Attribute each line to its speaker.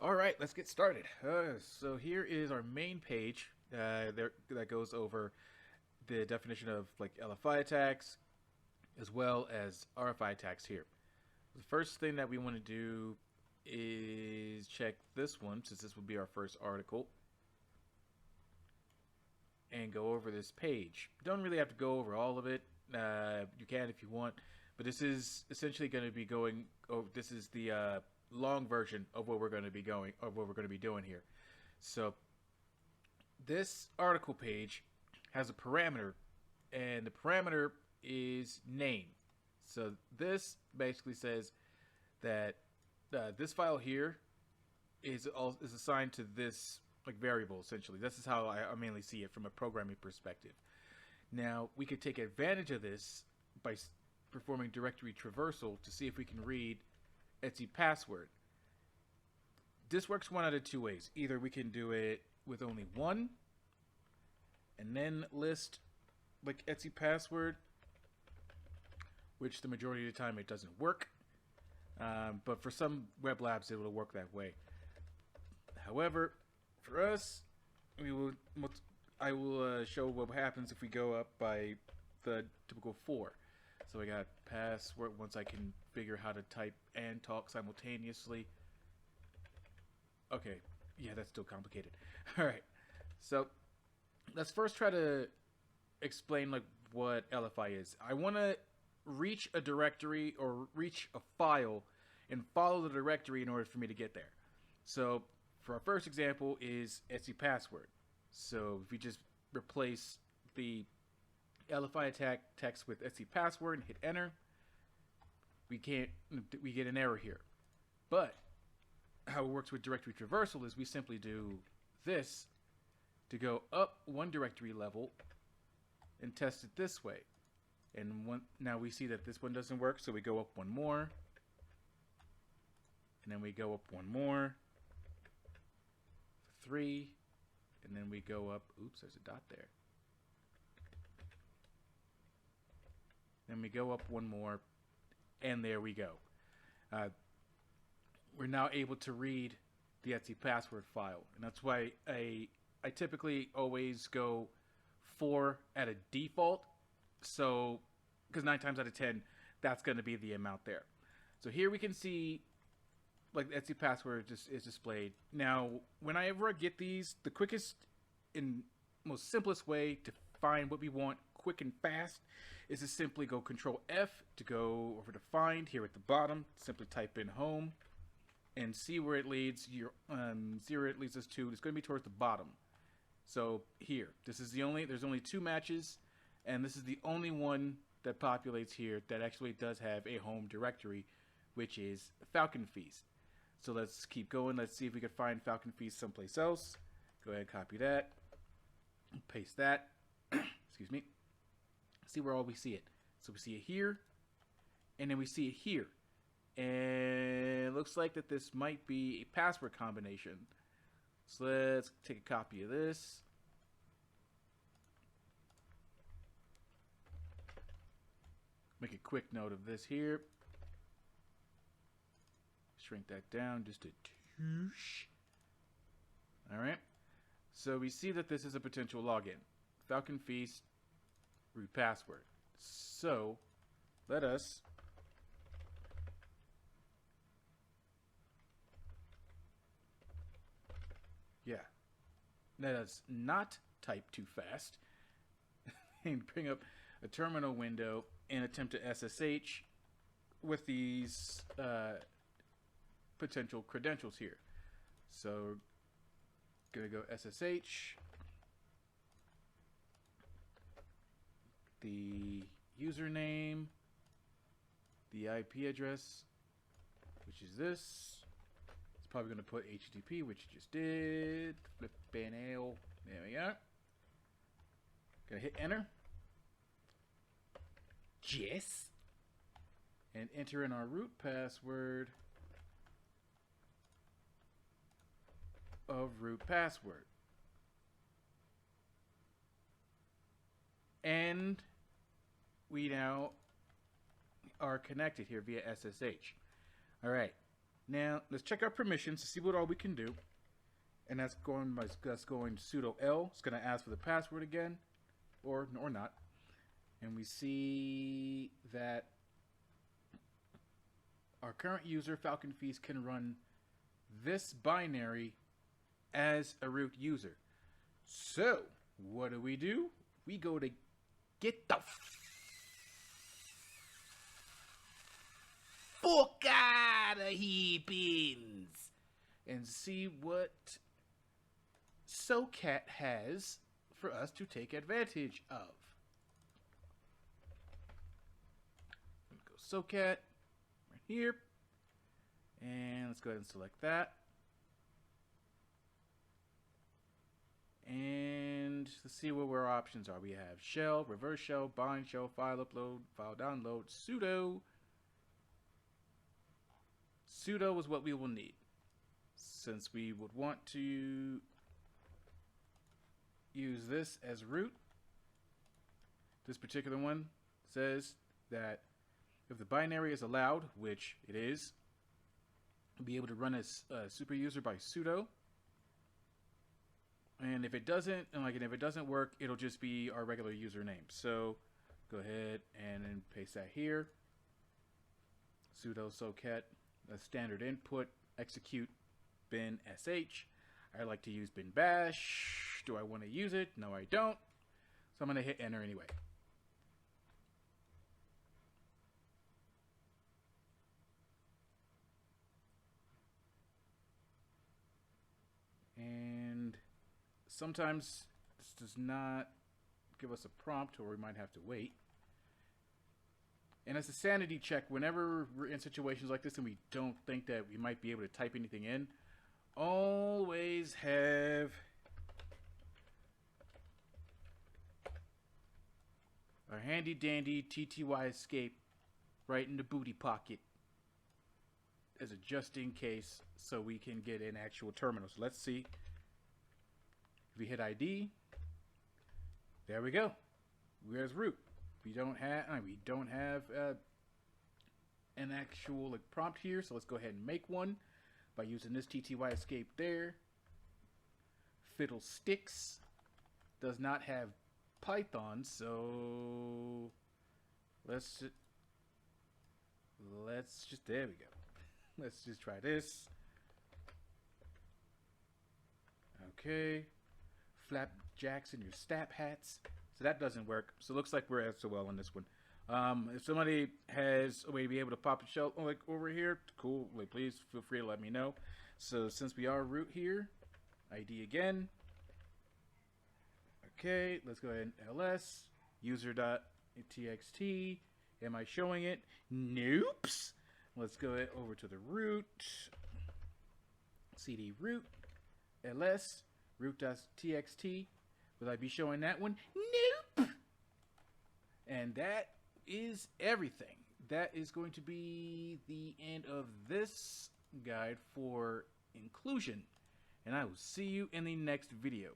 Speaker 1: All right, let's get started. So here is our main page that goes over the definition of like LFI attacks as well as RFI attacks here. The first thing that we want to do is check this one, since this will be our first article, and go over this page. Don't really have to go over all of it. You can if you want, but this is essentially going to be going over. This is the long version of what we're going to be doing here. So this article page has a parameter, and the parameter is name. So this basically says that this file here is assigned to this like variable. Essentially, this is how I mainly see it from a programming perspective. Now we could take advantage of this by performing directory traversal to see if we can read Etsy password. This works one out of two ways. Either we can do it with only one and then list like Etsy password, which the majority of the time it doesn't work. But for some web labs it will work that way. However, for us, I will show what happens if we go up by the typical 4. So I got password once I can figure how to type and talk simultaneously. Okay, yeah, that's still complicated. All right, so let's first try to explain like what LFI is. I want to reach a directory or reach a file and follow the directory in order for me to get there. So for our first example is Etsy password. So if we just replace the LFI attack text with Etsy password and hit enter, we get an error here. But how it works with directory traversal is we simply do this to go up one directory level and test it this way. And now we see that this one doesn't work, so we go up one more, and then we go up one more, 3, and then we go up, oops, there's a dot there. Then we go up one more, and there we go. We're now able to read the Etsy password file, and that's why I typically always go 4 at a default. So, because 9 times out of 10, that's going to be the amount there. So here we can see, like, the Etsy password just is displayed. Now, whenever I get these, the quickest and most simplest way to find what we want quick and fast is to simply go Control F to go over to find here at the bottom. Simply type in home and see where it leads. It leads us to. It's going to be towards the bottom. So here, there's only 2 matches, and this is the only one that populates here that actually does have a home directory, which is Falcon Feast. So let's keep going. Let's see if we can find Falcon Feast someplace else. Go ahead and copy that. Paste that. Excuse me. See where all we see it. So we see it here, and then we see it here. And it looks like that this might be a password combination. So let's take a copy of this. Make a quick note of this here. Shrink that down just a touch. Alright. So we see that this is a potential login. Falcon Feast root password. So let us let us not type too fast and bring up a terminal window and attempt to SSH with these potential credentials here. So gonna go SSH, the username, the IP address, which is this. It's probably gonna put HTTP, which you just did. Flippin' L. There we go. Gonna hit enter. Yes. And enter in our root password of root password. And we now are connected here via SSH. All right. Now let's check our permissions to see what all we can do. And that's going sudo L. It's going to ask for the password again, or not. And we see that our current user, Falcon Feast, can run this binary as a root user. So what do? We go to get the fuck out of here, Beans, and see what SoCat has for us to take advantage of. Go SoCat right here, and let's go ahead and select that. And let's see what our options are. We have shell, reverse shell, bind shell, file upload, file download, sudo. Sudo is what we will need, since we would want to use this as root. This particular one says that if the binary is allowed, which it is, we'll be able to run as a super user by sudo. And if it doesn't, if it doesn't work, it'll just be our regular username. So go ahead and then paste that here. Sudo socat, a standard input, execute bin sh. I like to use bin bash. Do I want to use it? No, I don't. So I'm going to hit enter anyway. And sometimes this does not give us a prompt, or we might have to wait. And as a sanity check, whenever we're in situations like this and we don't think that we might be able to type anything in, always have our handy dandy TTY escape right in the booty pocket as a just in case, so we can get an actual terminal. So let's see. If we hit ID, there we go. Where's root? We don't have an actual prompt here, so let's go ahead and make one by using this TTY escape there. Fiddlesticks does not have Python, so let's just there we go. Let's just try this. Okay. Flapjacks and your stap hats. So that doesn't work. So it looks like we're SOL on this one. If somebody has a way to be able to pop a shell over here, cool. Please feel free to let me know. So since we are root here, ID again. Okay, let's go ahead and ls user.txt. Am I showing it? Nope. Let's go over to the root. cd root ls root.txt. Will I be showing that one? Nope. And that is everything. That is going to be the end of this guide for inclusion. And I will see you in the next video.